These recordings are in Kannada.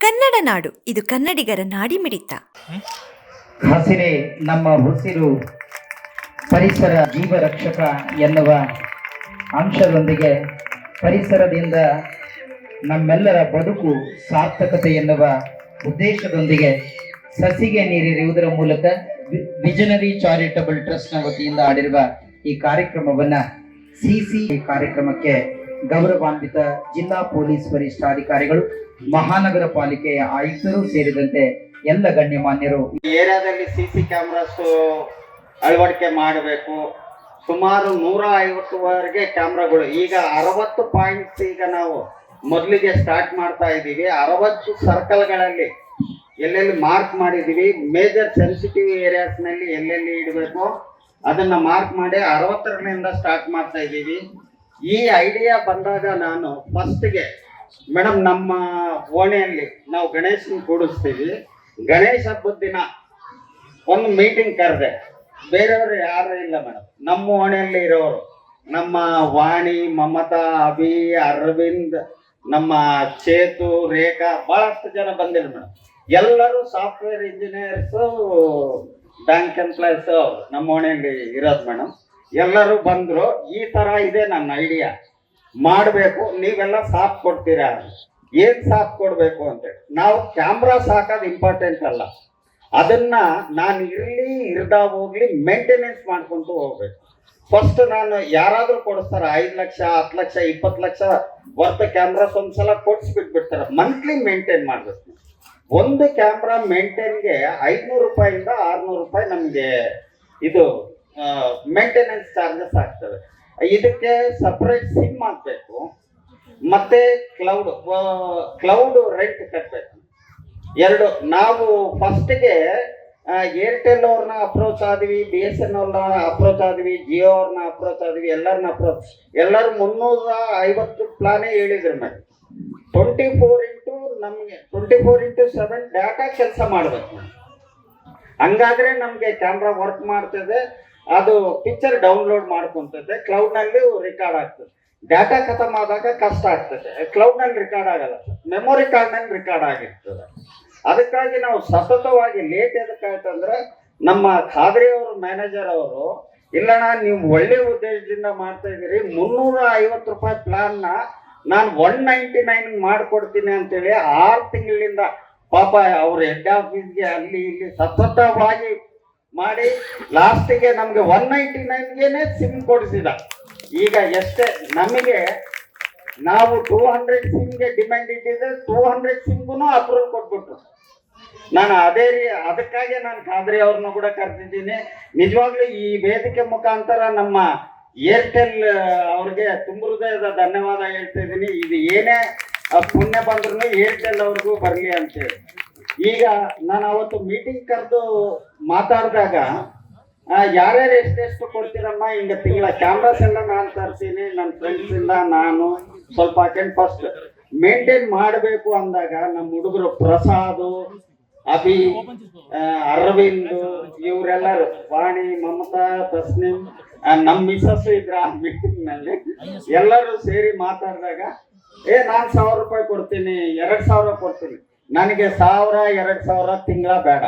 ಕನ್ನಡ ನಾಡು, ಇದು ಕನ್ನಡಿಗರ ನಾಡಿಮಿಡಿತ. ಹಸಿರೇ ನಮ್ಮ ಉಸಿರು, ಪರಿಸರ ಜೀವರಕ್ಷಕ ಎನ್ನುವ ಅಂಶದೊಂದಿಗೆ ಪರಿಸರದಿಂದ ನಮ್ಮೆಲ್ಲರ ಬದುಕು ಸಾರ್ಥಕತೆ ಎನ್ನುವ ಉದ್ದೇಶದೊಂದಿಗೆ ಸಸಿಗೆ ನೀರಿರುವುದರ ಮೂಲಕ ವಿಜನರಿ ಚಾರಿಟಬಲ್ ಟ್ರಸ್ಟ್ ನ ವತಿಯಿಂದ ಆಡಿರುವ ಈ ಕಾರ್ಯಕ್ರಮವನ್ನ ಸಿಸಿ ಕಾರ್ಯಕ್ರಮಕ್ಕೆ ಗೌರವಾನ್ವಿತ ಜಿಲ್ಲಾ ಪೊಲೀಸ್ ವರಿಷ್ಠಾಧಿಕಾರಿಗಳು, ಮಹಾನಗರ ಪಾಲಿಕೆಯ ಆಯುಕ್ತರು ಸೇರಿದಂತೆ ಎಲ್ಲ ಗಣ್ಯಮಾನ್ಯರು ಏರಿಯಾದಲ್ಲಿ ಸಿಸಿ ಕ್ಯಾಮ್ರಾಸ್ ಅಳವಡಿಕೆ ಮಾಡಬೇಕು. ಸುಮಾರು 150ವರೆಗೆ ಕ್ಯಾಮ್ರಾಗಳು, ಈಗ 60 ಪಾಯಿಂಟ್ಸ್ ಈಗ ನಾವು ಮೊದಲಿಗೆ ಸ್ಟಾರ್ಟ್ ಮಾಡ್ತಾ ಇದ್ದೀವಿ. 60 ಸರ್ಕಲ್ಗಳಲ್ಲಿ ಎಲ್ಲೆಲ್ಲಿ ಮಾರ್ಕ್ ಮಾಡಿದ್ದೀವಿ, ಮೇಜರ್ ಸೆನ್ಸಿಟಿವ್ ಏರಿಯಾಸ್ನಲ್ಲಿ ಎಲ್ಲೆಲ್ಲಿ ಇಡಬೇಕು ಅದನ್ನ ಮಾರ್ಕ್ ಮಾಡಿ 60ರಿಂದ ಸ್ಟಾರ್ಟ್ ಮಾಡ್ತಾ ಇದ್ದೀವಿ. ಈ ಐಡಿಯಾ ಬಂದಾಗ ನಾನು ಫಸ್ಟ್ಗೆ ಮೇಡಮ್ ನಮ್ಮ ಓಣೆಯಲ್ಲಿ ನಾವು ಗಣೇಶನ ಕೂಡಿಸ್ತೀವಿ, ಗಣೇಶ ಹಬ್ಬದ ದಿನ ಒಂದು ಮೀಟಿಂಗ್ ಕರೆದೆ. ಬೇರೆಯವರು ಯಾರು ಇಲ್ಲ ಮೇಡಮ್, ನಮ್ಮ ಓಣೆಯಲ್ಲಿ ಇರೋರು ನಮ್ಮ ವಾಣಿ, ಮಮತಾ, ಅಭಿ, ಅರವಿಂದ್, ನಮ್ಮ ಚೇತು, ರೇಖಾ, ಬಹಳಷ್ಟು ಜನ ಬಂದಿಲ್ಲ ಮೇಡಮ್. ಎಲ್ಲರೂ ಸಾಫ್ಟ್ವೇರ್ ಇಂಜಿನಿಯರ್ಸು, ಬ್ಯಾಂಕ್ ಎಂಪ್ಲಾಯ್ಸ್ ನಮ್ಮ ಓಣೆಯಲ್ಲಿ ಇರೋದು ಮೇಡಮ್. ಎಲ್ಲರೂ ಬಂದ್ರು. ಈ ತರ ಇದೆ ನನ್ನ ಐಡಿಯಾ, ಮಾಡಬೇಕು, ನೀವೆಲ್ಲ ಸಾಥ್ ಕೊಡ್ತೀರಾ? ಏನ್ ಸಾಥ್ ಕೊಡ್ಬೇಕು ಅಂತೇಳಿ. ನಾವು ಕ್ಯಾಮ್ರಾ ಸಾಕೋದು ಇಂಪಾರ್ಟೆಂಟ್ ಅಲ್ಲ, ಅದನ್ನ ನಾನು ಇರ್ದ ಹೋಗ್ಲಿ ಮೇಂಟೆನೆನ್ಸ್ ಮಾಡ್ಕೊಂತ ಹೋಗ್ಬೇಕು. ಫಸ್ಟ್ ನಾನು ಯಾರಾದ್ರೂ ಕೊಡಿಸ್ತಾರ 5 ಲಕ್ಷ 10 ಲಕ್ಷ 20 ಲಕ್ಷ ವರ್ತ ಕ್ಯಾಮ್ರಾಸ್ ಒಂದ್ಸಲ ಕೊಡ್ಸ್ಬಿಟ್ಬಿಡ್ತಾರ. ಮಂತ್ಲಿ ಮೇಂಟೈನ್ ಮಾಡ್ಬೇಕು. ಒಂದು ಕ್ಯಾಮ್ರಾ ಮೇಂಟೈನ್ಗೆ 500 ರೂಪಾಯಿಂದ 600 ರೂಪಾಯಿ ನಮಗೆ ಇದು ಮೇಂಟೆನೆನ್ಸ್ ಚಾರ್ಜಸ್ ಆಗ್ತವೆ. ಇದಕ್ಕೆ ಸಪ್ರೇಟ್ ಸಿಮ್ ಹಾಕ್ಬೇಕು, ಮತ್ತೆ ಕ್ಲೌಡ್ ರೆಂಟ್ ಕಟ್ಟಬೇಕು. ಎರಡು. ನಾವು ಫಸ್ಟ್ಗೆ ಏರ್ಟೆಲ್ ಅವ್ರನ್ನ ಅಪ್ರೋಚ್ ಆದ್ವಿ, BSNL ಅವ್ರನ್ನ ಅಪ್ರೋಚ್ ಆದ್ವಿ, ಜಿಯೋ ಅವ್ರನ್ನ ಅಪ್ರೋಚ್ ಆದ್ವಿ, ಎಲ್ಲರೂ 350 ಪ್ಲಾನೇ ಹೇಳಿದ್ರು ಮೇಡಮ್. 24x7 ಡಾಟಾ ಕೆಲಸ ಮಾಡ್ಬೇಕು ಮೇಡಮ್. ಹಂಗಾದ್ರೆ ನಮ್ಗೆ ಕ್ಯಾಮ್ರಾ ವರ್ಕ್ ಮಾಡ್ತದೆ, ಅದು ಪಿಕ್ಚರ್ ಡೌನ್ಲೋಡ್ ಮಾಡ್ಕೊಂತದೆ, ಕ್ಲೌಡ್ ನಲ್ಲಿ ರೆಕಾರ್ಡ್ ಆಗ್ತದೆ. ಡಾಟಾ ಖತಮ್ ಆದಾಗ ಕಷ್ಟ ಆಗ್ತದೆ, ಕ್ಲೌಡ್ ನಲ್ಲಿ ರೆಕಾರ್ಡ್ ಆಗಲ್ಲ, ಮೆಮೊರಿ ಕಾರ್ಡ್ ನಲ್ಲಿ ರೆಕಾರ್ಡ್ ಆಗಿರ್ತದೆ. ಅದಕ್ಕಾಗಿ ನಾವು ಸತತವಾಗಿ ಲೇಟ್ ಎದಕ್ಕಾಯ್ತಂದ್ರೆ ನಮ್ಮ ಖಾದ್ರಿ ಅವರು ಮ್ಯಾನೇಜರ್ ಅವರು, ಇಲ್ಲಣ್ಣ ನೀವು ಒಳ್ಳೆ ಉದ್ದೇಶದಿಂದ ಮಾಡ್ತಾ ಇದ್ದೀರಿ, 350 ರೂಪಾಯಿ ಪ್ಲಾನ್ ನಾನು 199 ಮಾಡ್ಕೊಡ್ತೀನಿ ಅಂತೇಳಿ 6 ತಿಂಗಳಿಂದ ಪಾಪ ಅವ್ರ ಹೆಡ್ ಆಫೀಸ್ಗೆ ಅಲ್ಲಿ ಇಲ್ಲಿ ಸತತವಾಗಿ ಮಾಡಿ ಲಾಸ್ಟಿಗೆ ನಮ್ಗೆ 199ಗೆನೆ ಸಿಮ್ ಕೊಡಿಸಿದ. ಈಗ ಎಷ್ಟೇ ನಮಗೆ ನಾವು 200 ಸಿಮ್ಗೆ ಡಿಮ್ಯಾಂಡ್ ಇಟ್ಟಿದ್ರೆ 200 ಸಿಮ್ಗೂ ಅಪ್ರೂವ್ ಕೊಟ್ಬಿಟ್ರು. ನಾನು ಅದಕ್ಕಾಗಿ ನಾನು ಖಾದ್ರಿ ಅವ್ರನ್ನ ಕೂಡ ಕರೆದಿದ್ದೀನಿ. ನಿಜವಾಗ್ಲೂ ಈ ವೇದಿಕೆ ಮುಖಾಂತರ ನಮ್ಮ ಏರ್ಟೆಲ್ ಅವ್ರಿಗೆ ತುಂಬ ಹೃದಯದ ಧನ್ಯವಾದ ಹೇಳ್ತಾ ಇದ್ದೀನಿ. ಇದು ಏನೇ ಪುಣ್ಯ ಬಂದ್ರು ಏರ್ಟೆಲ್ ಅವ್ರಿಗೂ ಬರಲಿ ಅಂತೇಳಿ. ಈಗ ನಾನು ಅವತ್ತು ಮೀಟಿಂಗ್ ಕರೆದು ಮಾತಾಡಿದಾಗ ಯಾರ್ಯಾರು ಎಷ್ಟೆಷ್ಟು ಕೊಡ್ತೀರಮ್ಮ, ಹಿಂಗೆ ತಿಂಗಳ ಕ್ಯಾಮ್ರಾಸ್ ಎಲ್ಲ ನಾನು ತರ್ತೀನಿ, ನನ್ನ ಫ್ರೆಂಡ್ಸ್ ಇಂದ ನಾನು ಸ್ವಲ್ಪ ಹಾಕೊಂಡು ಫಸ್ಟ್ ಮೇಂಟೈನ್ ಮಾಡಬೇಕು ಅಂದಾಗ ನಮ್ಮ ಹುಡುಗರು ಪ್ರಸಾದ್, ಅಭಿ, ಅರವಿಂದ್, ಇವರೆಲ್ಲರೂ, ವಾಣಿ, ಮಮತಾ, ತಸ್ನಿಮ್, ನಮ್ಮ ಮಿಸಸ್ ಇದ್ರ ಆ ಮೀಟಿಂಗ್ ನಲ್ಲಿ ಎಲ್ಲರೂ ಸೇರಿ ಮಾತಾಡಿದಾಗ ನಾನು 1000 ರೂಪಾಯಿ ಕೊಡ್ತೀನಿ, 2000 ಕೊಡ್ತೀನಿ, ನನಗೆ 1000 2000 ತಿಂಗಳ ಬೇಡ,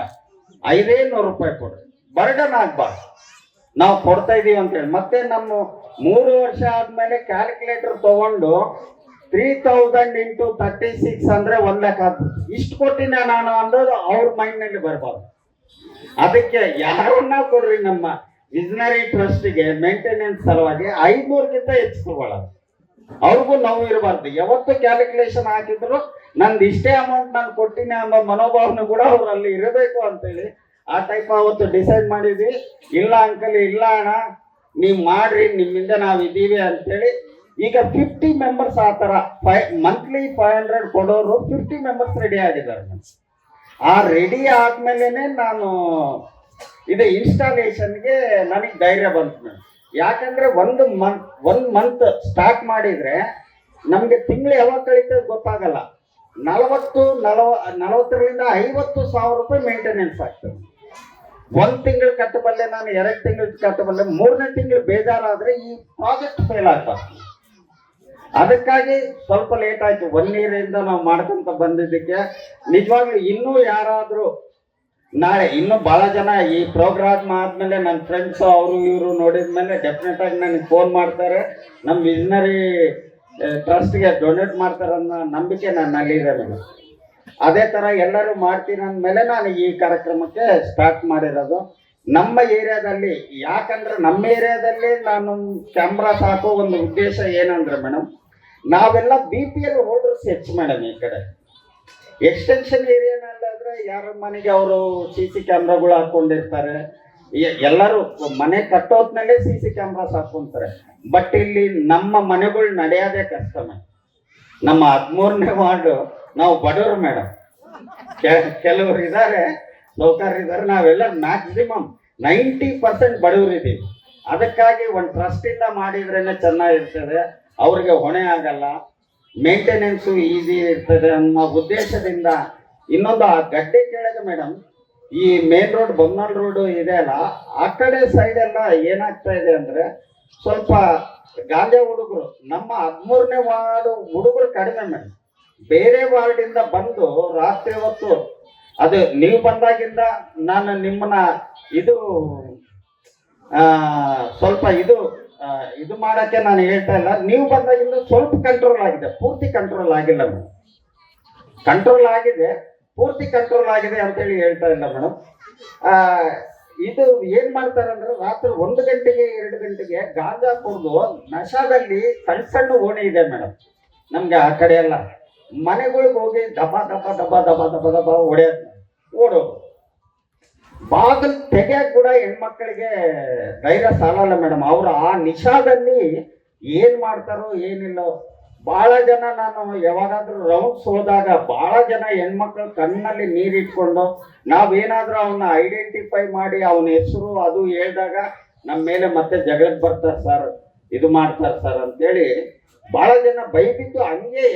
500 ರೂಪಾಯಿ ಕೊಡ್ರಿ, ಬರ್ಡನ್ ಆಗ್ಬಾರ್ದು, ನಾವು ಕೊಡ್ತಾ ಇದೀವಿ ಅಂತೇಳಿ. ಮತ್ತೆ ನಮ್ಮ 3 ವರ್ಷ ಆದ್ಮೇಲೆ ಕ್ಯಾಲ್ಕುಲೇಟರ್ ತಗೊಂಡು 3000 ಇಂಟು 36 ಅಂದ್ರೆ 1 ಲಕ್ಷ ಇಷ್ಟು ಕೊಟ್ಟಿನ ನಾನು ಅಂದೋದು ಅವ್ರ ಮೈಂಡ್ ನಲ್ಲಿ ಬರಬಾರ್ದು. ಅದಕ್ಕೆ ಯಾರನ್ನ ಕೊಡ್ರಿ, ನಮ್ಮ ವಿಜನರಿ ಟ್ರಸ್ಟ್ಗೆ ಮೇಂಟೆನೆನ್ಸ್ ಸಲುವಾಗಿ 500ಗಿಂತ ಹೆಚ್ಚು ತಗೊಳ್ಳೋದು, ಅವ್ರಿಗೂ ನೋವು ಇರಬಾರ್ದು. ಯಾವತ್ತು ಕ್ಯಾಲ್ಕುಲೇಷನ್ ಹಾಕಿದ್ರು ನಂದು ಇಷ್ಟೇ ಅಮೌಂಟ್ ನಾನು ಕೊಟ್ಟಿನಿ ಅನ್ನೋ ಮನೋಭಾವನೆ ಕೂಡ ಅವ್ರು ಅಲ್ಲಿ ಇರಬೇಕು ಅಂತೇಳಿ ಆ ಟೈಪ್ ಅವತ್ತು ಡಿಸೈಡ್ ಮಾಡಿದ್ವಿ. ಇಲ್ಲ ಅಂಕಲ್, ಇಲ್ಲ ಅಣ್ಣ, ನೀವು ಮಾಡ್ರಿ, ನಿಮ್ಮಿಂದ ನಾವಿದ್ದೀವಿ ಅಂತೇಳಿ. ಈಗ 50 ಮೆಂಬರ್ಸ್ ಆ ಥರ ಮಂತ್ಲಿ 500 ಕೊಡೋರು 50 ಮೆಂಬರ್ಸ್ ರೆಡಿ ಆಗಿದ್ದಾರೆ. ಆ ರೆಡಿ ಆದ್ಮೇಲೆ ನಾನು ಇದು ಇನ್ಸ್ಟಾಲೇಷನ್ಗೆ ನನಗೆ ಧೈರ್ಯ ಬಂತು ಮೇಡಮ್. ಯಾಕಂದ್ರೆ ಒಂದು ಮಂತ್ ಸ್ಟಾರ್ಟ್ ಮಾಡಿದ್ರೆ ನಮ್ಗೆ ತಿಂಗಳು ಯಾವಾಗ ಕಳೀತದೆ ಗೊತ್ತಾಗಲ್ಲ. 40ರಿಂದ 50,000 ರೂಪಾಯಿ ಮೇಂಟೆನೆನ್ಸ್ ಆಗ್ತದೆ. 1 ತಿಂಗಳು ಕಟ್ಟಬಲ್ಲೆ ನಾನು, 2 ತಿಂಗಳು ಕಟ್ಟಬಲ್ಲೆ, 3ನೇ ತಿಂಗಳು ಬೇಜಾರಾದ್ರೆ ಈ ಪ್ರಾಜೆಕ್ಟ್ ಫೇಲ್ ಆಗ್ತದೆ. ಅದಕ್ಕಾಗಿ ಸ್ವಲ್ಪ ಲೇಟ್ ಆಯ್ತು. 1 year ಇಂದ ನಾವು ಮಾಡ್ಕೊಂತ ಬಂದಿದ್ದಕ್ಕೆ ನಿಜವಾಗ್ಲೂ ಇನ್ನೂ ಯಾರಾದ್ರೂ ನಾಳೆ ಇನ್ನೂ ಬಹಳ ಜನ ಈ ಪ್ರೋಗ್ರಾಮ್ ಆದ್ಮೇಲೆ ನನ್ನ ಫ್ರೆಂಡ್ಸ್ ಅವರು ಇವರು ನೋಡಿದ್ಮೇಲೆ ಡೆಫಿನೆಟ್ ಆಗಿ ನನಗೆ ಫೋನ್ ಮಾಡ್ತಾರೆ, ನಮ್ಮ ವಿಷನರಿ ಟ್ರಸ್ಟ್ಗೆ ಡೊನೇಟ್ ಮಾಡ್ತಾರೆ ಅನ್ನೋ ನಂಬಿಕೆ ನನ್ನಲ್ಲಿದೆ ಮೇಡಮ್. ಅದೇ ತರ ಎಲ್ಲರೂ ಮಾಡ್ತೀನಿ ಅಂದಮೇಲೆ ನಾನು ಈ ಕಾರ್ಯಕ್ರಮಕ್ಕೆ ಸ್ಟಾರ್ಟ್ ಮಾಡಿರೋದು. ನಮ್ಮ ಏರಿಯಾದಲ್ಲಿ, ಯಾಕಂದ್ರೆ ನಮ್ಮ ಏರಿಯಾದಲ್ಲಿ ನಾನು ಕ್ಯಾಮ್ರಾಸ್ ಹಾಕೋ ಒಂದು ಉದ್ದೇಶ ಏನಂದ್ರೆ ಮೇಡಮ್, ನಾವೆಲ್ಲ BPL ಹೋಲ್ಡರ್ಸ್ ಹೆಚ್ಚು ಮೇಡಮ್. ಈ ಕಡೆ ಎಕ್ಸ್ಟೆನ್ಷನ್ ಏರಿಯಾನಲ್ಲಾದ್ರೆ ಯಾರ ಮನೆಗೆ ಅವರು CC ಕ್ಯಾಮ್ರಾಗಳು ಹಾಕೊಂಡಿರ್ತಾರೆ, ಎಲ್ಲರೂ ಮನೆ ಕಟ್ಟೋದ್ಮೇಲೆ CC ಕ್ಯಾಮ್ರಾಸ್ ಹಾಕೊಂತಾರೆ. ಬಟ್ ಇಲ್ಲಿ ನಮ್ಮ ಮನೆಗಳು ನಡೆಯೋದೇ ಕಷ್ಟ ಮೇಡಮ್. ನಮ್ಮ 13ನೇ ವಾರ್ಡು ನಾವು ಬಡವರು ಮೇಡಮ್, ಕೆಲವರು ಇದ್ದಾರೆ, ಸೌಕರ್ಯ ಇದ್ದಾರೆ, ನಾವೆಲ್ಲ ಮ್ಯಾಕ್ಸಿಮಮ್ 90% ಬಡವರು ಇದ್ದೀವಿ. ಅದಕ್ಕಾಗಿ ಒಂದು ಟ್ರಸ್ಟಿಂದ ಮಾಡಿದ್ರೇನೆ ಚೆನ್ನಾಗಿರ್ತದೆ, ಅವ್ರಿಗೆ ಹೊಣೆ ಆಗಲ್ಲ, ಮೇಂಟೆನೆನ್ಸು ಈಸಿ ಇರ್ತದೆ ಅನ್ನೋ ಉದ್ದೇಶದಿಂದ. ಇನ್ನೊಂದು ಆ ಗಡ್ಡೆ ಕೆಳಗೆ ಮೇಡಮ್, ಈ ಮೇನ್ ರೋಡ್ ಬೊಮ್ಮನಾಳ್ ರೋಡ್ ಇದೆ ಅಲ್ಲ, ಆ ಕಡೆ ಸೈಡ್ ಎಲ್ಲ ಏನಾಗ್ತಾ ಇದೆ ಅಂದ್ರೆ ಸ್ವಲ್ಪ ಗಾಂಜಾ ಹುಡುಗರು, ನಮ್ಮ 13ನೇ ವಾರ್ಡು ಹುಡುಗರು ಕಡಿಮೆ ಮೇಡಮ್. ಬೇರೆ ವಾರ್ಡಿಂದ ಬಂದು ರಾತ್ರಿ ಹೊತ್ತು, ಅದು ನೀವು ಬಂದಾಗಿಂದ ನಾನು ನಿಮ್ಮನ್ನ ಇದು ಸ್ವಲ್ಪ ಇದು ಮಾಡಕ್ಕೆ ನಾನು ಹೇಳ್ತಾ ಇಲ್ಲ, ನೀವು ಬಂದಾಗಿಂದ ಸ್ವಲ್ಪ ಕಂಟ್ರೋಲ್ ಆಗಿದೆ, ಪೂರ್ತಿ ಕಂಟ್ರೋಲ್ ಆಗಿಲ್ಲ ಮೇಡಮ್. ಕಂಟ್ರೋಲ್ ಆಗಿದೆ, ಪೂರ್ತಿ ಕಂಟ್ರೋಲ್ ಆಗಿದೆ ಅಂತೇಳಿ ಹೇಳ್ತಾ ಇಲ್ಲ ಮೇಡಮ್. ಇದು ಏನ್ ಮಾಡ್ತಾರಂದ್ರೆ ರಾತ್ರಿ 1 ಗಂಟೆಗೆ 2 ಗಂಟೆಗೆ ಗಾಂಜಾ ಕುಡಿದು ನಶಾದಲ್ಲಿ ಸಣ್ಣ ಸಣ್ಣ ಓಣಿ ಇದೆ ಮೇಡಮ್ ನಮ್ಗೆ. ಆ ಕಡೆ ಎಲ್ಲ ಮನೆಗಳಿಗೆ ಹೋಗಿ ದಬ ದಬ ದಬ ದಬ ದಬ ದಬ ಓಡೋದು. ಬಾಗಿಲು ತೆಗೆಯಕ್ ಕೂಡ ಹೆಣ್ಮಕ್ಳಿಗೆ ಧೈರ್ಯ ಸಾಲಲ್ಲ ಮೇಡಮ್. ಅವ್ರು ಆ ನಿಶಾದಲ್ಲಿ ಏನ್ ಮಾಡ್ತಾರೋ ಏನಿಲ್ಲೋ. ಬಹಳ ಜನ ನಾನು ಯಾವಾಗಾದ್ರೂ ರೌಂಡ್ಸ್ ಹೋದಾಗ ಬಹಳ ಜನ ಹೆಣ್ಮಕ್ಳು ಕಣ್ಣಲ್ಲಿ ನೀರಿಟ್ಕೊಂಡು ನಾವೇನಾದ್ರೂ ಅವನ್ನ ಐಡೆಂಟಿಫೈ ಮಾಡಿ ಅವನ ಹೆಸರು ಅದು ಹೇಳಿದಾಗ ನಮ್ಮ ಮೇಲೆ ಮತ್ತೆ ಜಗಳಕ್ಕೆ ಬರ್ತಾರೆ ಸರ್, ಇದು ಮಾಡ್ತಾರೆ ಸರ್ ಅಂತೇಳಿ ಬಹಳ ಜನ ಭಯಬಿದ್ದು ಹಂಗೆ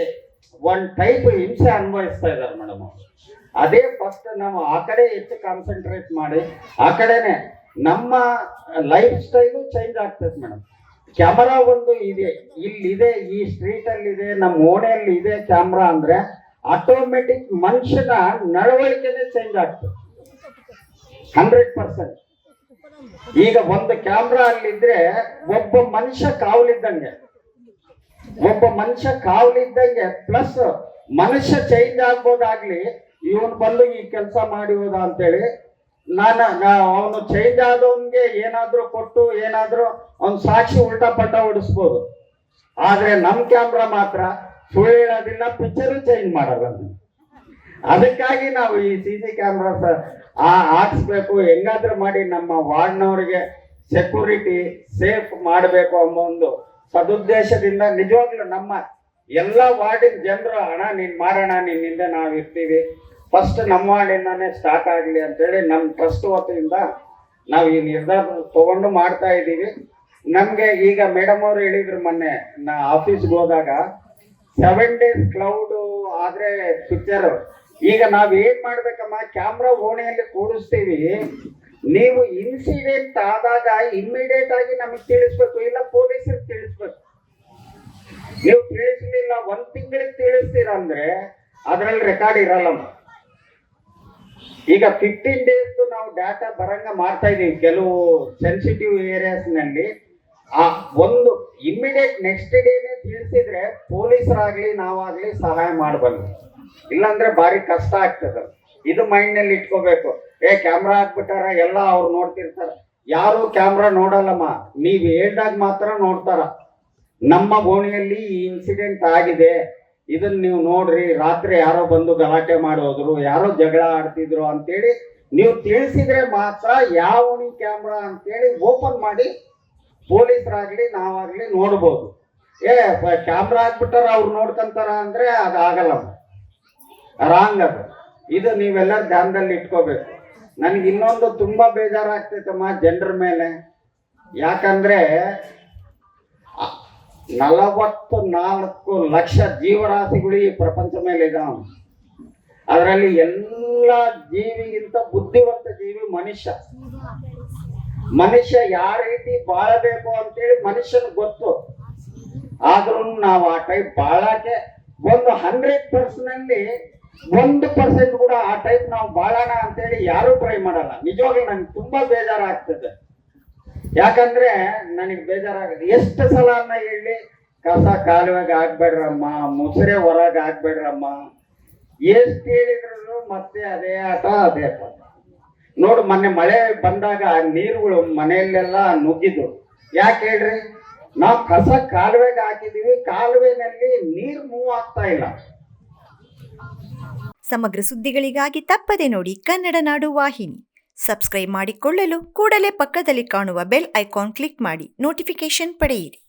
ಒಂದ್ ಟೈಪ್ ಹಿಂಸೆ ಅನ್ಭವಿಸ್ತಾ ಇದ್ದಾರೆ ಮೇಡಮ್. ಅದೇ ಫಸ್ಟ್ ನಾವು ಆ ಕಡೆ ಹೆಚ್ಚು ಕಾನ್ಸಂಟ್ರೇಟ್ ಮಾಡಿ, ಆ ಕಡೆನೆ ನಮ್ಮ ಲೈಫ್ ಸ್ಟೈಲು ಚೇಂಜ್ ಆಗ್ತದೆ ಮೇಡಮ್. ಕ್ಯಾಮರಾ ಒಂದು ಇದೆ, ಇಲ್ಲಿದೆ, ಈ ಸ್ಟ್ರೀಟ್ ಅಲ್ಲಿ ಇದೆ, ನಮ್ಮ ಓಣೆಯಲ್ಲಿ ಇದೆ ಕ್ಯಾಮ್ರಾ ಅಂದ್ರೆ ಆಟೋಮೆಟಿಕ್ ಮನುಷ್ಯನ ನಡವಳಿಕೆನೆ ಚೇಂಜ್ ಆಗ್ತದೆ 100%. ಈಗ ಒಂದು ಕ್ಯಾಮ್ರಾ ಅಲ್ಲಿದ್ರೆ ಒಬ್ಬ ಮನುಷ್ಯ ಕಾವಲಿದ್ದಂಗೆ, ಪ್ಲಸ್ ಮನುಷ್ಯ ಚೇಂಜ್ ಆಗ್ಬೋದಾಗ್ಲಿ, ಇವನು ಬಂದು ಈ ಕೆಲಸ ಮಾಡಿ ಹೋದ ಅಂತೇಳಿ ಅವನು ಚೇಂಜ್ ಆದವನ್ಗೆ ಏನಾದ್ರೂ ಕೊಟ್ಟು ಏನಾದ್ರೂ ಅವ್ನು ಸಾಕ್ಷಿ ಉಲ್ಟಾ ಪಲ್ಟ ಹೊಡಿಸ್ಬೋದು. ಆದ್ರೆ ನಮ್ ಕ್ಯಾಮ್ರಾ ಮಾತ್ರ ಸುಳ್ಳು ಹೇಳೋದಿಲ್ಲ, ಪಿಕ್ಚರ್ ಚೇಂಜ್ ಮಾಡಲ್ಲ. ಅದಕ್ಕಾಗಿ ನಾವು ಈ CC ಕ್ಯಾಮ್ರಾಸ್ ಹಾಕ್ಸ್ಬೇಕು, ಹೆಂಗಾದ್ರೂ ಮಾಡಿ ನಮ್ಮ ವಾರ್ಡ್ನವ್ರಿಗೆ ಸೆಕ್ಯೂರಿಟಿ ಸೇಫ್ ಮಾಡಬೇಕು ಅನ್ನೋ ಒಂದು ಸದುದ್ದೇಶದಿಂದ ನಿಜವಾಗ್ಲೂ ನಮ್ಮ ಎಲ್ಲ ವಾರ್ಡಿನ ಜನರು ಅಣ್ಣ ನೀನ್ ಮಾಡೋಣ, ನಿನ್ನಿಂದ ನಾವು ಇರ್ತೀವಿ, ಫಸ್ಟ್ ನಮ್ಮ ವಾರ್ಡಿಂದಾನೇ ಸ್ಟಾರ್ಟ್ ಆಗಲಿ ಅಂತೇಳಿ ನಮ್ಮ ಟ್ರಸ್ಟ್ ವತಿಯಿಂದ ನಾವು ಈ ನಿರ್ಧಾರ ತಗೊಂಡು ಮಾಡ್ತಾ ಇದ್ದೀವಿ. ನಮ್ಗೆ ಈಗ ಮೇಡಮ್ ಅವರು ಹೇಳಿದ್ರು ಮೊನ್ನೆ ನಾ ಆಫೀಸ್ಗೆ ಹೋದಾಗ 7 days ಕ್ಲೌಡ್ ಆದ್ರೆ ಪಿಕ್ಚರ್. ಈಗ ನಾವ್ ಏನ್ ಮಾಡ್ಬೇಕಮ್ಮ, ಕ್ಯಾಮ್ರಾ ಓಣೆಯಲ್ಲಿ ಕೂಡಿಸ್ತೀವಿ, ನೀವು ಇನ್ಸಿಡೆಂಟ್ ಆದಾಗ ಇಮ್ಮಿಡಿಯೇಟ್ ಆಗಿ ನಮಗೆ ತಿಳಿಸ್ಬೇಕು, ಇಲ್ಲ ಪೊಲೀಸರಿಗೆ ತಿಳಿಸ್ಬೇಕು. ನೀವು ತಿಳಿಸ್ಲಿಲ್ಲ 1 ತಿಂಗಳಿಗೆ ತಿಳಿಸ್ತೀರ ಅಂದ್ರೆ ಅದ್ರಲ್ಲಿ ರೆಕಾರ್ಡ್ ಇರಲ್ಲಮ್ಮ. ಈಗ 15 days ನಾವು ಡಾಟಾ ಬರಂಗ ಮಾಡ್ತಾ ಇದೀವಿ ಕೆಲವು ಸೆನ್ಸಿಟಿವ್ ಏರಿಯಾಸ್ ನಲ್ಲಿ. ಆ ಒಂದು ಇಮ್ಮಿಡಿಯೇಟ್ ನೆಕ್ಸ್ಟ್ ಡೇನೆ ತಿಳಿಸಿದ್ರೆ ಪೊಲೀಸರಾಗ್ಲಿ ನಾವಾಗ್ಲಿ ಸಹಾಯ ಮಾಡಬಲ್ಲ, ಇಲ್ಲಾಂದ್ರೆ ಭಾರಿ ಕಷ್ಟ ಆಗ್ತದ. ಇದು ಮೈಂಡ್ ನಲ್ಲಿ ಇಟ್ಕೋಬೇಕು. ಕ್ಯಾಮ್ರಾ ಹಾಕ್ಬಿಟ್ಟಾರ ಎಲ್ಲ ಅವ್ರು ನೋಡ್ತಿರ್ತಾರ, ಯಾರು ಕ್ಯಾಮ್ರಾ ನೋಡಲ್ಲಮ್ಮ, ನೀವ್ ಹೇಳ್ದಾಗ ಮಾತ್ರ ನೋಡ್ತಾರ. ನಮ್ಮ ಓಣಿಯಲ್ಲಿ ಈ ಇನ್ಸಿಡೆಂಟ್ ಆಗಿದೆ, ಇದನ್ನ ನೀವು ನೋಡ್ರಿ, ರಾತ್ರಿ ಯಾರೋ ಬಂದು ಗಲಾಟೆ ಮಾಡೋದ್ರು, ಯಾರೋ ಜಗಳ ಆಡ್ತಿದ್ರು ಅಂತೇಳಿ ನೀವು ತಿಳಿಸಿದ್ರೆ ಮಾತ್ರ ಯಾವ ಓಣಿ ಕ್ಯಾಮ್ರಾ ಅಂತೇಳಿ ಓಪನ್ ಮಾಡಿ ಪೊಲೀಸರಾಗ್ಲಿ ನಾವಾಗ್ಲಿ ನೋಡ್ಬೋದು. ಕ್ಯಾಮ್ರಾ ಹಾಕ್ಬಿಟ್ಟಾರ ಅವ್ರು ನೋಡ್ಕೊಂತಾರ ಅಂದ್ರೆ ಅದಾಗಲ್ಲಮ್ಮ, ರಾಂಗ್ ಅದು. ಇದು ನೀವೆಲ್ಲರೂ ಧ್ಯಾನದಲ್ಲಿ ಇಟ್ಕೋಬೇಕು. ನನ್ಗೆ ಇನ್ನೊಂದು ತುಂಬಾ ಬೇಜಾರಾಗ್ತೈತಮ್ಮ ಜನರ ಮೇಲೆ, ಯಾಕಂದ್ರೆ 44 ಲಕ್ಷ ಜೀವರಾಶಿಗಳು ಈ ಪ್ರಪಂಚ ಮೇಲೆ ಇದಾವ. ಅದರಲ್ಲಿ ಎಲ್ಲ ಜೀವಿಗಿಂತ ಬುದ್ಧಿವಂತ ಜೀವಿ ಮನುಷ್ಯ. ಮನುಷ್ಯ ಯಾವ ರೀತಿ ಬಾಳಬೇಕು ಅಂತೇಳಿ ಮನುಷ್ಯನ ಗೊತ್ತು. ಆದ್ರೂ ನಾವು ಆ ಟೈಪ್ ಬಾಳಕ್ಕೆ ಒಂದು 100% 1% ಕೂಡ ಆ ಟೈಪ್ ನಾವು ಬಾಳೋಣ ಅಂತೇಳಿ ಯಾರು ಟ್ರೈ ಮಾಡಲ್ಲ. ನಿಜವಾಗ್ಲೂ ನನ್ಗೆ ತುಂಬಾ ಬೇಜಾರಾಗ್ತದೆ. ಯಾಕಂದ್ರೆ ನನಗೆ ಬೇಜಾರಾಗುತ್ತೆ. ಎಷ್ಟು ಸಲ ಅನ್ನ ಹೇಳಿ ಕಸ ಕಾಲುವೆಗೆ ಹಾಕ್ಬೇಡ್ರಮ್ಮ, ಮುಸುರೆ ಹೊರಗೆ ಹಾಕ್ಬೇಡ್ರಮ್ಮ, ಎಷ್ಟು ಹೇಳಿದ್ರು ಮತ್ತೆ ಅದೇ ಆಟ ಅದೇ ಪಾಠ. ನೋಡು, ಮೊನ್ನೆ ಮಳೆ ಬಂದಾಗ ನೀರುಗಳು ಮನೆಯಲ್ಲೆಲ್ಲ ನುಗ್ಗಿದ್ದು. ಯಾಕೆ ಹೇಳ್ರಿ? ನಾವು ಕಸ ಕಾಲುವೆಗೆ ಹಾಕಿದೀವಿ, ಕಾಲುವೆನಲ್ಲಿ ನೀರು ಮೂವ್ ಆಗ್ತಾ ಇಲ್ಲ. ಸಮಗ್ರ ಸುದ್ದಿಗಳಿಗಾಗಿ ತಪ್ಪದೆ ನೋಡಿ ಕನ್ನಡ ನಾಡು ವಾಹಿನಿ. ಸಬ್ಸ್ಕ್ರೈಬ್ ಮಾಡಿಕೊಳ್ಳಲು ಕೂಡಲೇ ಪಕ್ಕದಲ್ಲಿ ಕಾಣುವ ಬೆಲ್ ಐಕಾನ್ ಕ್ಲಿಕ್ ಮಾಡಿ ನೋಟಿಫಿಕೇಶನ್ ಪಡೆಯಿರಿ.